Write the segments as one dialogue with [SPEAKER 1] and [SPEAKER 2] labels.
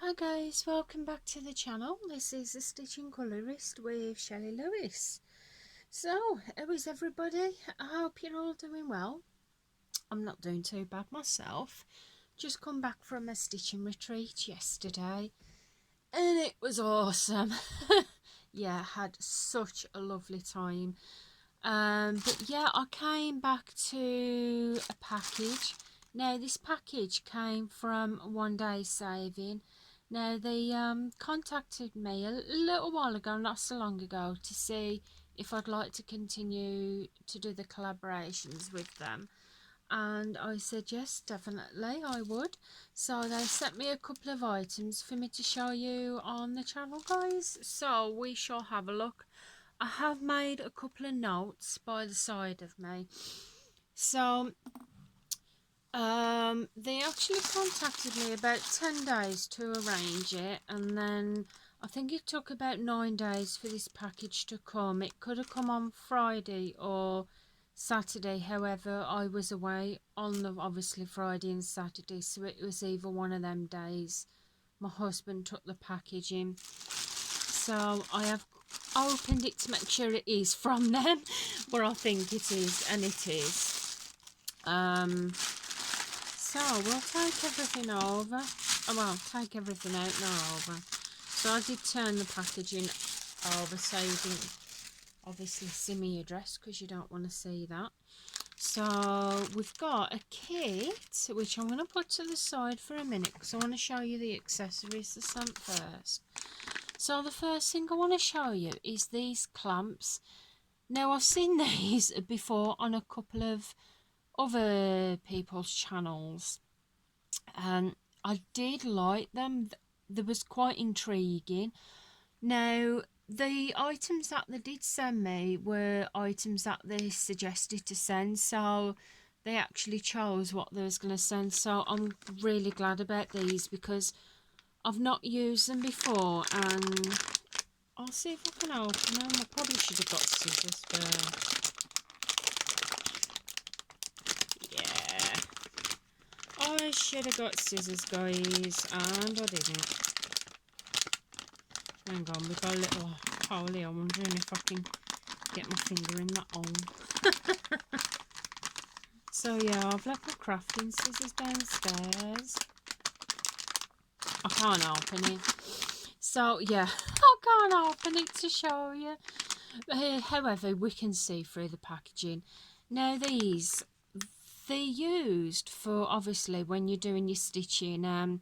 [SPEAKER 1] Hi guys, welcome back to the channel. This is the Stitching Colourist with Shelley Lewis. So, how is everybody? I hope you're all doing well. I'm not doing too bad myself. Just come back from a stitching retreat yesterday and it was awesome. Yeah, had such a lovely time. But yeah, I came back to a package. Now this package came from One Day Saving. Now they contacted me a little while ago, not so long ago, to see if I'd like to continue to do the collaborations with them. And I said yes, definitely I would. So they sent me a couple of items for me to show you on the channel, guys. So we shall have a look. I have made a couple of notes by the side of me. So they actually contacted me about 10 days to arrange it, and then I think it took about 9 days for this package to come. It could have come on Friday or Saturday, however I was away on the obviously Friday and Saturday, so it was either one of them days my husband took the package in. So I have opened it to make sure it is from them, where I think it is, and it is. So we'll take everything over. Oh, well, take everything out and over. So I did turn the packaging over so you didn't obviously see my address, because you don't want to see that. So we've got a kit, which I'm going to put to the side for a minute because I want to show you the accessories they sent first. So the first thing I want to show you is these clamps. Now I've seen these before on a couple of other people's channels and I did like them. They was quite intriguing. Now the items that they did send me were items that they suggested to send, so they actually chose what they was going to send. So I'm really glad about these because I've not used them before, and I'll see if I can open them. I probably should have got scissors first. Yeah, I should have got scissors, guys, and I didn't. Hang on, we've got a little hole here. I'm wondering if I can get my finger in that hole. So yeah, I've left my crafting scissors downstairs. I can't open it. So yeah, I can't open it to show you. However, we can see through the packaging. Now these, they're used for obviously when you're doing your stitching.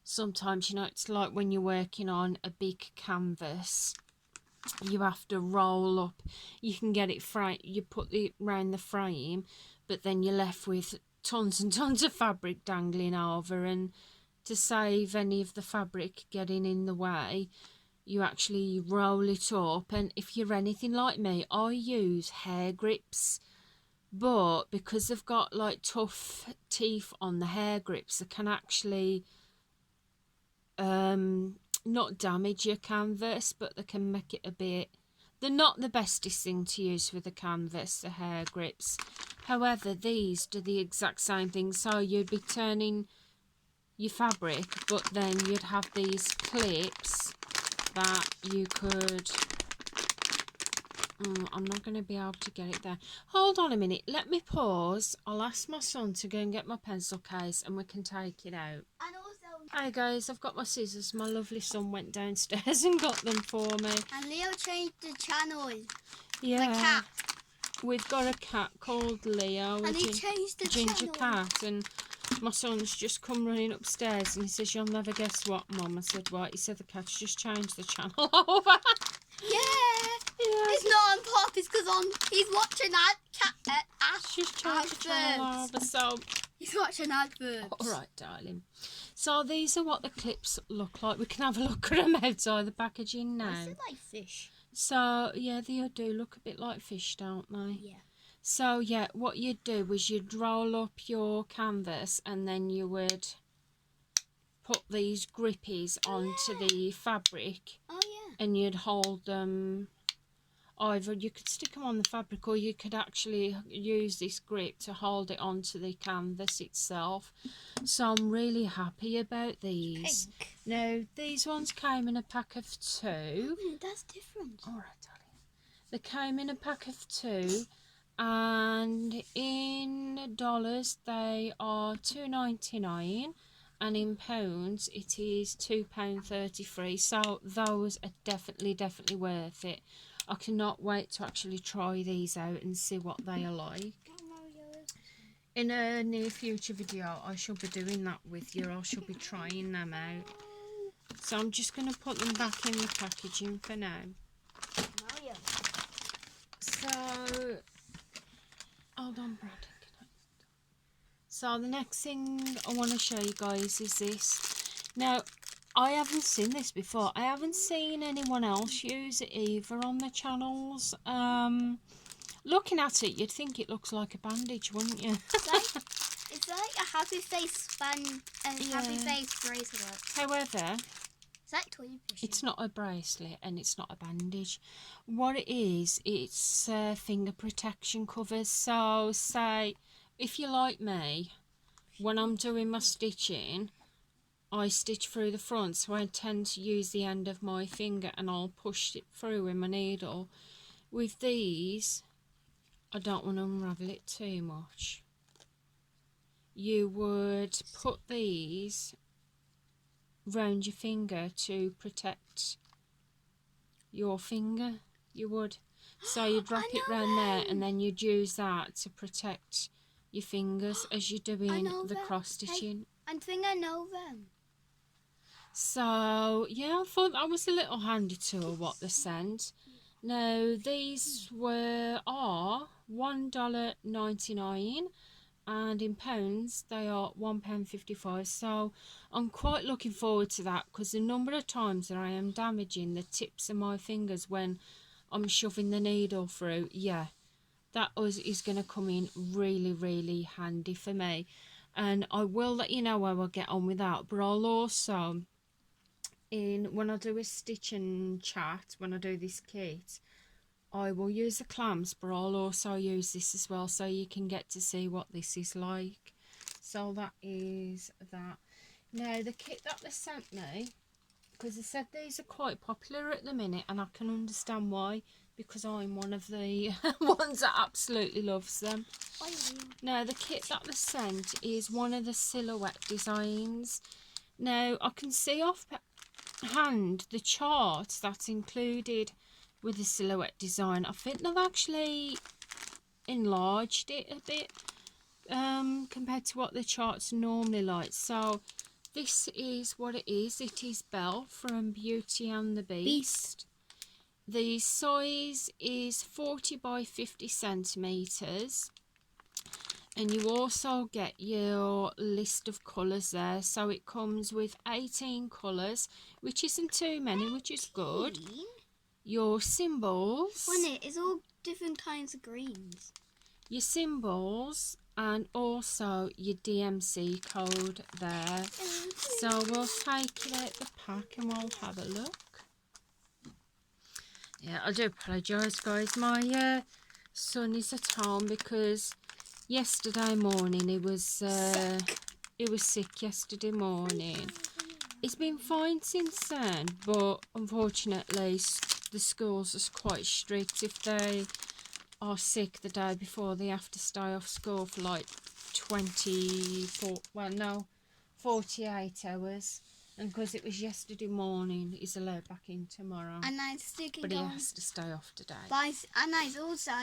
[SPEAKER 1] Sometimes, you know, it's like when you're working on a big canvas, you have to roll up. You can get it you put it around the frame, but then you're left with tons and tons of fabric dangling over, and to save any of the fabric getting in the way, you actually roll it up. And if you're anything like me, I use hair grips, but because they've got like tough teeth on the hair grips, they can actually not damage your canvas, but they can make it a bit, they're not the bestest thing to use with the canvas, the hair grips. However, these do the exact same thing. So you'd be turning your fabric, but then you'd have these clips that you could I'm not going to be able to get it there. Hold on a minute, let me pause. I'll ask my son to go and get my pencil case and we can take it out.
[SPEAKER 2] And also,
[SPEAKER 1] hi guys, I've got my scissors. My lovely son went downstairs and got them for me.
[SPEAKER 2] and Leo changed the channel.
[SPEAKER 1] Yeah,
[SPEAKER 2] The cat.
[SPEAKER 1] we've got a cat called Leo,
[SPEAKER 2] And he changed the
[SPEAKER 1] ginger
[SPEAKER 2] channel.
[SPEAKER 1] cat, and my son's just come running upstairs and he says, "You'll never guess what, Mum." I said, "What?" He said, "The cat's just changed the channel over."
[SPEAKER 2] Yeah.
[SPEAKER 1] Yeah,
[SPEAKER 2] It's not on pop, it's because he's watching
[SPEAKER 1] she's changed the channel
[SPEAKER 2] adverts.
[SPEAKER 1] over, so
[SPEAKER 2] He's watching adverts.
[SPEAKER 1] alright, darling. So these are what the clips look like. We can have a look at them outside the packaging now.
[SPEAKER 2] Is it like fish?
[SPEAKER 1] So yeah, they do look a bit like fish, don't they?
[SPEAKER 2] Yeah.
[SPEAKER 1] So yeah, what you'd do is you'd roll up your canvas and then you would put these grippies onto the fabric.
[SPEAKER 2] Oh yeah.
[SPEAKER 1] And you'd hold them either you could stick them on the fabric, or you could actually use this grip to hold it onto the canvas itself. So I'm really happy about these.
[SPEAKER 2] Pink.
[SPEAKER 1] Now these ones came in a pack of 2.
[SPEAKER 2] That's different.
[SPEAKER 1] All right, darling. They came in a pack of 2, and in dollars they are $2.99, and in pounds it is £2.33. So those are definitely worth it. I cannot wait to actually try these out and see what they are like. In a near future video I shall be doing that with you. I shall be trying them out. So I'm just going to put them back in the packaging for now. So, hold on, Brad. So the next thing I want to show you guys is this. Now, I haven't seen this before. I haven't seen anyone else use it either on the channels. Looking at it, you'd think it looks like a bandage, wouldn't you?
[SPEAKER 2] It's like a happy face happy face bracelet.
[SPEAKER 1] However,
[SPEAKER 2] It's like toy fishing.
[SPEAKER 1] it's not a bracelet and it's not a bandage. What it is, it's finger protection covers. So say, if you're like me, when I'm doing my stitching, I stitch through the front, so I tend to use the end of my finger and I'll push it through with my needle. With these, I don't want to unravel it too much. You would put these round your finger to protect your finger. You would. So you'd wrap it round there, and then you'd use that to protect your fingers as you're doing the cross stitching.
[SPEAKER 2] I think I know them.
[SPEAKER 1] So yeah, I thought that was a little handy tool what they sent. Now these are $1.99, and in pounds they are £1.55. So I'm quite looking forward to that, because the number of times that I am damaging the tips of my fingers when I'm shoving the needle through, yeah, that is going to come in really handy for me. And I will let you know how I get on with that, but I'll also, when I do a stitch and chat, when I do this kit, I will use the clamps, but I'll also use this as well, so you can get to see what this is like. So that is that. Now the kit that they sent me, because they said these are quite popular at the minute, and I can understand why, because I'm one of the ones that absolutely loves them. Now the kit that they sent is one of the silhouette designs. Now I can see off hand the chart that's included with the silhouette design. I think they've actually enlarged it a bit compared to what the charts normally like. So this is what it is. It is Belle from Beauty and the Beast. The size is 40 by 50 centimetres, and you also get your list of colours there. So it comes with 18 colours, which isn't too many, which is good. Your symbols.
[SPEAKER 2] It's all different kinds of greens.
[SPEAKER 1] Your symbols, and also your DMC code there. So we'll take it out the pack and we'll have a look. Yeah, I do apologise, guys. My son is at home because yesterday morning he was sick yesterday morning. He's been fine since then, but unfortunately the schools are quite strict. If they are sick the day before, they have to stay off school for like 48 hours. And because it was yesterday morning, he's allowed back in tomorrow.
[SPEAKER 2] And I still can
[SPEAKER 1] but
[SPEAKER 2] go.
[SPEAKER 1] He has to stay off today.
[SPEAKER 2] And I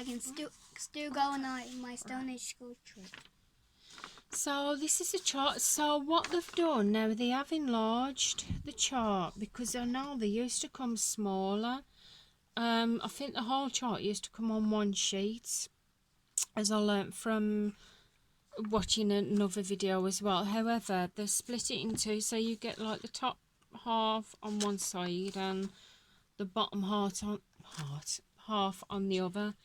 [SPEAKER 2] can still go on my Stone Age school trip.
[SPEAKER 1] So this is a chart. So what they've done now, they have enlarged the chart, because I know they used to come smaller. I think the whole chart used to come on one sheet, as I learnt from watching another video as well. However, they split it in two, so you get like the top half on one side and the bottom half on the other.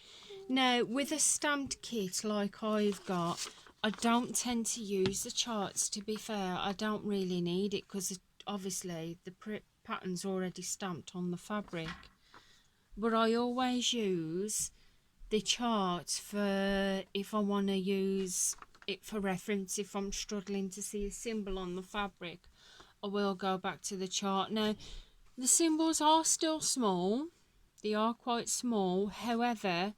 [SPEAKER 1] Now with a stamped kit like I've got, I don't tend to use the charts, to be fair. I don't really need it, because obviously the pattern's already stamped on the fabric. but I always use the chart for if I want to use it for reference. If I'm struggling to see a symbol on the fabric, I will go back to the chart. Now, the symbols are still small. They are quite small. However,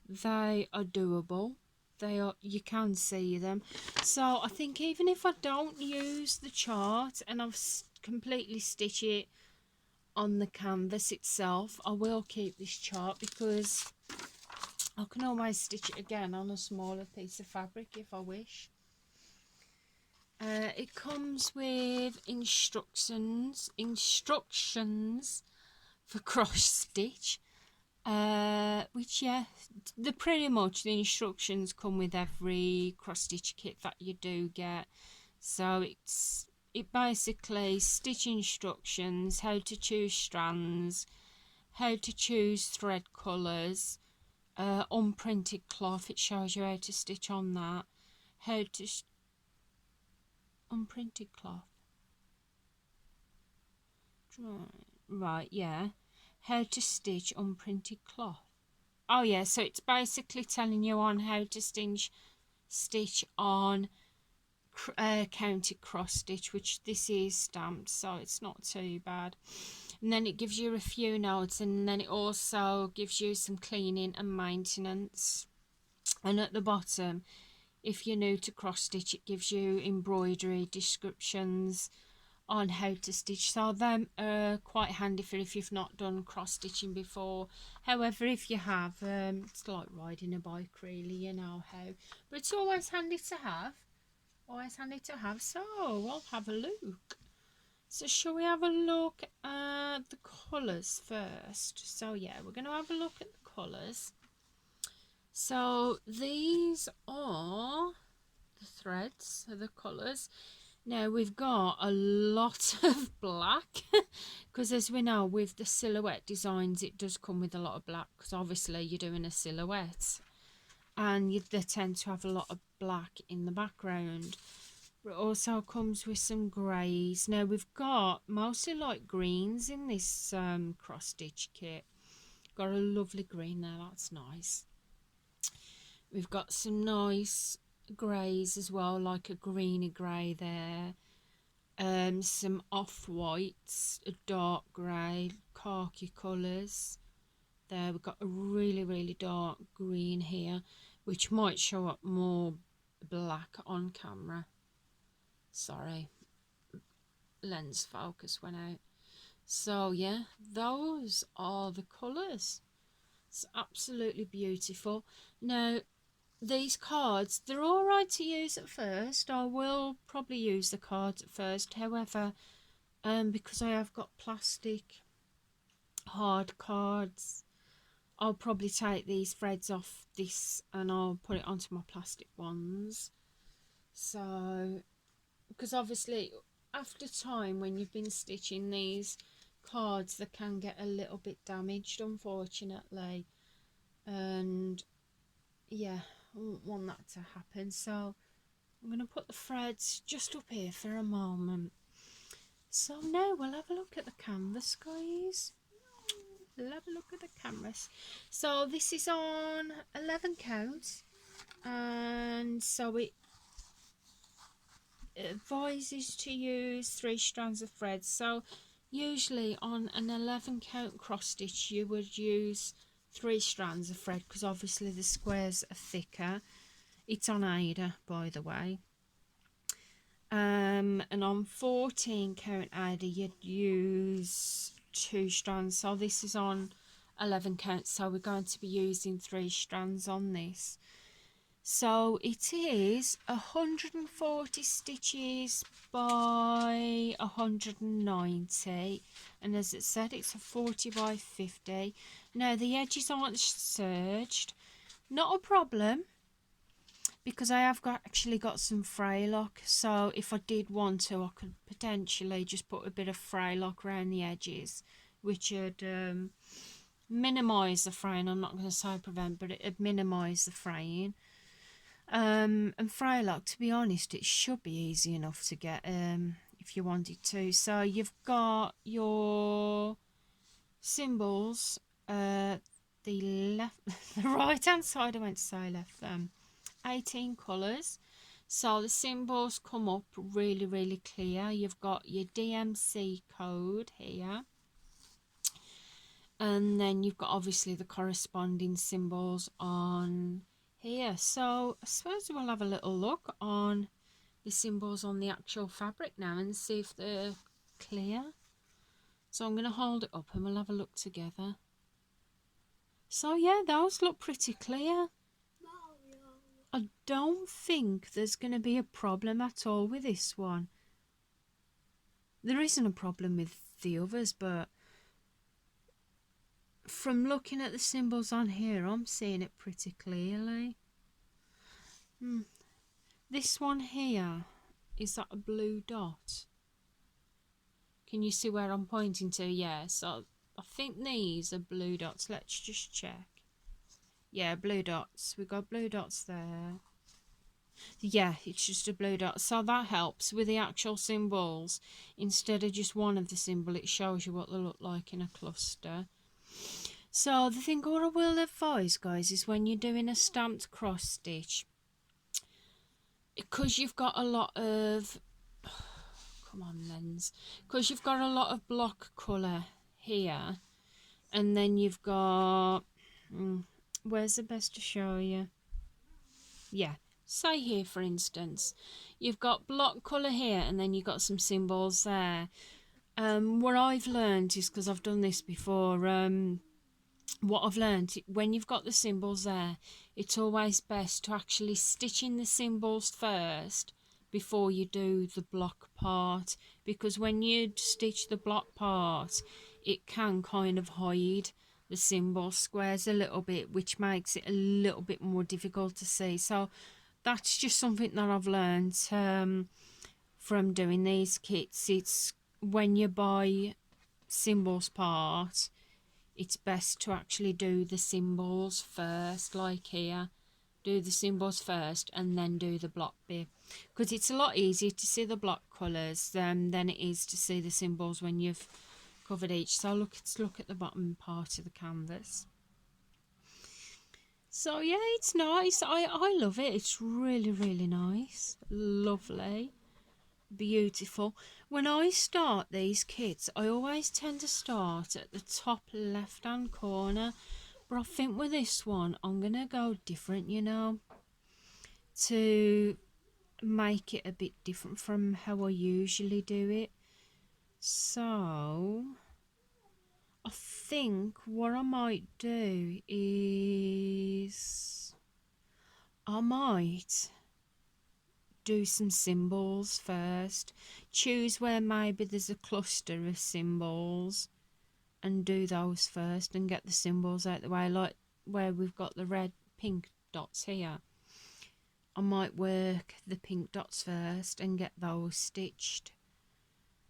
[SPEAKER 1] they are doable. You can see them. So I think even if I don't use the chart and I've completely stitched it on the canvas itself, I will keep this chart because I can always stitch it again on a smaller piece of fabric if I wish. It comes with instructions for cross stitch, which, yeah, pretty much the instructions come with every cross stitch kit that you do get. So it basically stitch instructions, how to choose strands, how to choose thread colours, unprinted cloth. It shows you how to stitch on that, how to unprinted cloth, right, yeah, how to stitch unprinted cloth. Oh yeah, so it's basically telling you on how to stitch on counted cross stitch, which this is stamped, so it's not too bad. And then it gives you a few notes, and then it also gives you some cleaning and maintenance. And at the bottom, if you're new to cross stitch, it gives you embroidery descriptions on how to stitch, so them are quite handy for if you've not done cross stitching before. However, if you have, it's like riding a bike really, you know how, but it's always handy to have, so I'll have a look. So shall we have a look at the colours first? So yeah, we're going to have a look at the colours. So these are the threads, so the colours. Now we've got a lot of black because, as we know, with the silhouette designs, it does come with a lot of black because obviously you're doing a silhouette and they tend to have a lot of black in the background. But it also comes with some greys. Now we've got mostly light greens in this cross stitch kit. Got a lovely green there, that's nice. We've got some nice greys as well, like a greeny grey there. Some off-whites, a dark grey, khaki colours. There we've got a really dark green here, which might show up more black on camera. Sorry, lens focus went out. So yeah, those are the colours. It's absolutely beautiful. Now, these cards, they're all right to use at first. I will probably use the cards at first. However, because I have got plastic hard cards, I'll probably take these threads off this and I'll put it onto my plastic ones. So, because obviously after time when you've been stitching these cards, they can get a little bit damaged, unfortunately, and yeah, I wouldn't want that to happen. So I'm going to put the threads just up here for a moment. So now we'll have a look at the canvas, guys. We'll have a look at the canvas. So this is on 11 count, and so it advises to use 3 strands of thread. So usually on an 11 count cross stitch you would use 3 strands of thread because obviously the squares are thicker. It's on Ada, by the way. And on 14 count Ada you'd use 2 strands. So this is on 11 count, so we're going to be using 3 strands on this. So it is 140 stitches by 190, and as it said, it's a 40 by 50. Now the edges aren't serged, not a problem, because I have actually got some fray lock, so if I did want to, I could potentially just put a bit of fray lock around the edges, which would minimise the fraying. I'm not going to say prevent, but it'd minimise the fraying. And fray lock, to be honest, it should be easy enough to get if you wanted to. So you've got your symbols the left, the right hand side, I went to say left, 18 colours. So the symbols come up really, really clear. You've got your DMC code here. And then you've got obviously the corresponding symbols on here. So I suppose we'll have a little look on the symbols on the actual fabric now and see if they're clear. So I'm going to hold it up and we'll have a look together. So yeah, those look pretty clear. I don't think there's going to be a problem at all with this one. There isn't a problem with the others, but from looking at the symbols on here, I'm seeing it pretty clearly. This one here, is that a blue dot? Can you see where I'm pointing to? Yeah, so I think these are blue dots. Let's just check. Yeah, blue dots. We've got blue dots there. Yeah, it's just a blue dot. So that helps with the actual symbols. Instead of just one of the symbol, it shows you what they look like in a cluster. So the thing what I will advise, guys, is when you're doing a stamped cross stitch, because you've got a lot of, come on lens, because you've got a lot of block colour here, and then you've got, where's the best to show you? Yeah, say here for instance, you've got block colour here and then you've got some symbols there. What I've learned is, because I've done this before, what I've learned, when you've got the symbols there, it's always best to actually stitch in the symbols first before you do the block part, because when you stitch the block part, it can kind of hide the symbol squares a little bit, which makes it a little bit more difficult to see. So that's just something that I've learned from doing these kits. It's when you buy symbols part, it's best to actually do the symbols first, like here. Do the symbols first and then do the block bit, because it's a lot easier to see the block colours than it is to see the symbols when you've covered each. So let's look at the bottom part of the canvas. So yeah, it's nice. I love it. It's really, really nice. Lovely. Beautiful. When I start these kits, I always tend to start at the top left hand corner, but I think with this one I'm gonna go different, you know, to make it a bit different from how I usually do it. So I think what I might do is I might do some symbols first, choose where maybe there's a cluster of symbols and do those first and get the symbols out the way, like where we've got the red pink dots here. I might work the pink dots first and get those stitched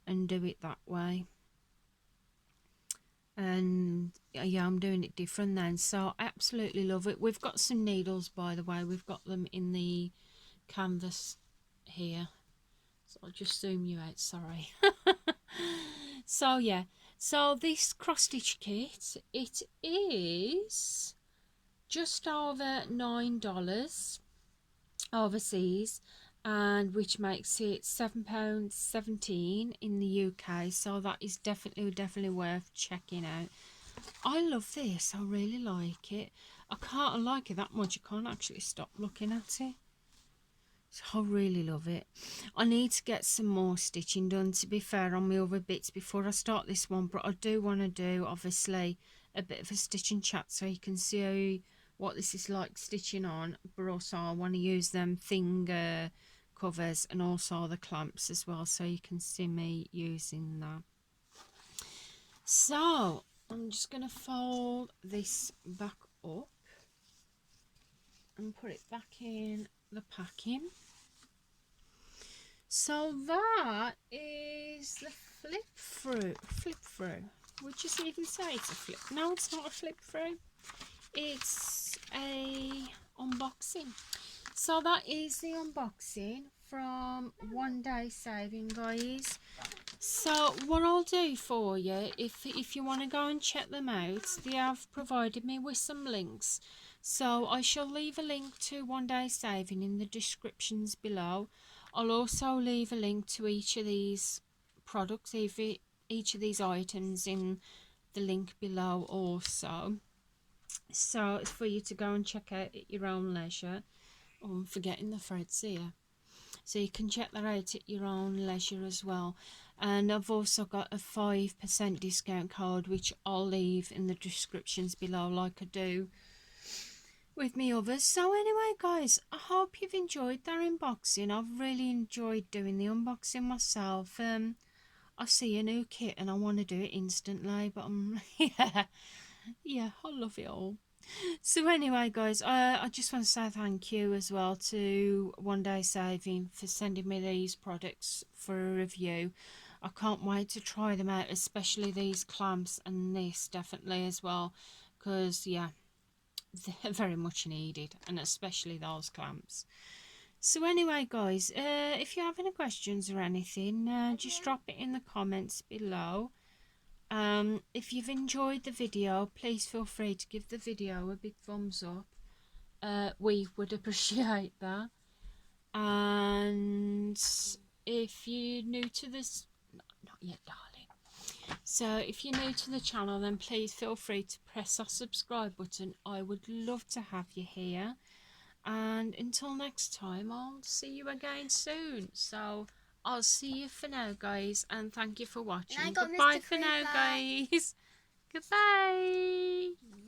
[SPEAKER 1] and do it that way. And yeah, I'm doing it different then. So I absolutely love it. We've got some needles, by the way. We've got them in the canvas here, so I'll just zoom you out, sorry. So yeah, so this cross stitch kit, it is just over $9 overseas, and which makes it £7.17 in the UK. So that is definitely worth checking out. I love this. I really like it. I like it that much. I can't actually stop looking at it. I really love it. I need to get some more stitching done, to be fair, on my other bits before I start this one, but I do want to do obviously a bit of a stitching chat so you can see what this is like stitching on, but also I want to use them finger covers and also the clamps as well, so you can see me using that. So I'm just going to fold this back up and put it back in the packing. So that is the flip through. Would you even say it's a flip? No, it's not a flip through. It's a unboxing. So that is the unboxing from One Day Saving, guys. So what I'll do for you, if you want to go and check them out, they have provided me with some links. So I shall leave a link to One Day Saving in the descriptions below. I'll also leave a link to each of these products, each of these items in the link below also. So it's for you to go and check out at your own leisure. Oh, I'm forgetting the threads here. So you can check that out at your own leisure as well. And I've also got a 5% discount code, which I'll leave in the descriptions below, like I do with me others. So anyway, guys, I hope you've enjoyed that unboxing. I've really enjoyed doing the unboxing myself. I see a new kit and I want to do it instantly, but I'm yeah, I love it all. So anyway, guys, I just want to say thank you as well to One Day Saving for sending me these products for a review. I can't wait to try them out, especially these clamps and this definitely as well, because yeah, they're very much needed, and especially those clamps. So anyway, guys, if you have any questions or anything, just drop it in the comments below. If you've enjoyed the video, please feel free to give the video a big thumbs up. We would appreciate that. And if you're new to this, not yet, darling. So if you're new to the channel, then please feel free to press that subscribe button. I would love to have you here. And until next time, I'll see you again soon. So I'll see you for now, guys, and thank you for watching. Goodbye for now, guys. Goodbye.